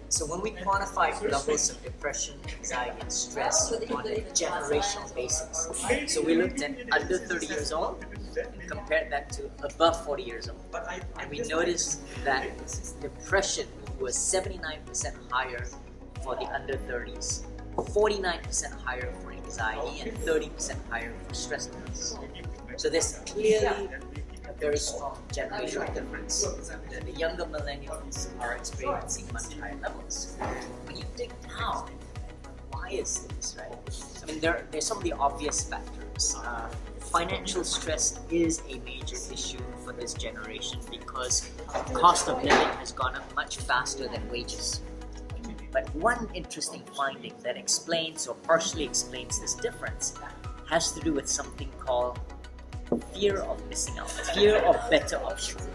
So when we quantify levels of depression, anxiety, and stress on a generational basis, so we looked at under 30 years old and compared that to above 40 years old. And we noticed that depression was 79% higher for the under 30s, 49% higher for anxiety, and 30% higher for stress levels. So there's clearly a very strong generational difference. The younger millennials are experiencing much higher levels. When you dig down, why is this, right? I mean, there's some of the obvious factors. Financial stress is a major issue for this generation because cost of living has gone up much faster than wages. But one interesting finding that explains or partially explains this difference has to do with something called fear of missing out, fear of better options.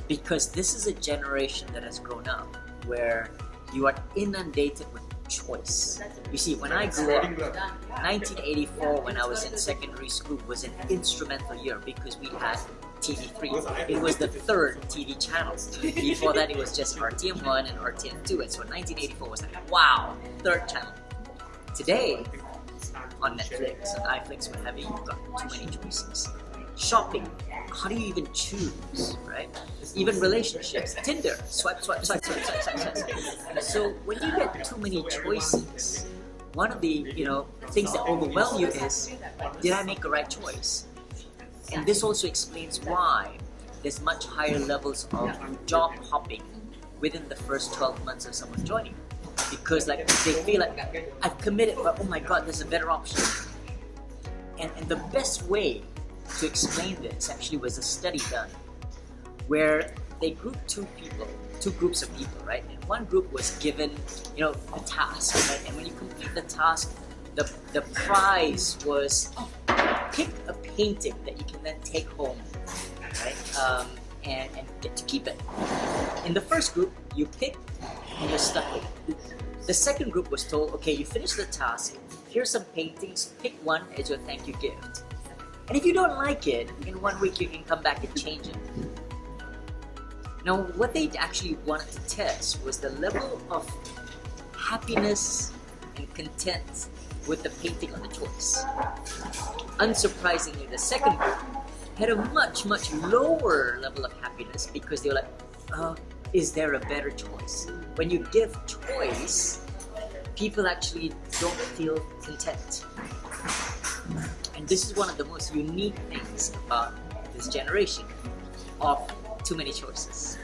Because this is a generation that has grown up where you are inundated with choice. You see, when I grew up, 1984, when I was in secondary school, was an instrumental year because we had TV3. It was the third TV channel. Before that, it was just RTM1 and RTM2. And so 1984 was like, wow, third channel. Today, on Netflix, on iFlix, what have you, you've got too many choices. Shopping, how do you even choose, right? Even relationships, Tinder, swipe. So when you get too many choices, one of the things that overwhelm you is, did I make the right choice? And this also explains why there's much higher levels of job hopping within the first 12 months of someone joining. Because they feel like, I've committed, but oh my god, there's a better option. And the best way to explain this actually was a study done where they grouped two groups of people, right? And one group was given, a task, right? And when you complete the task, the prize was pick a painting that you can then take home, right? And get to keep it. In the first group, you pick and you're stuck with it. The second group was told, okay, you finished the task, here's some paintings, pick one as your thank you gift. And if you don't like it, in 1 week you can come back and change it. Now, what they actually wanted to test was the level of happiness and content with the painting on the choice. Unsurprisingly, the second group had a much, much lower level of happiness because they were like, is there a better choice? When you give choice, people actually don't feel content. And this is one of the most unique things about this generation of too many choices.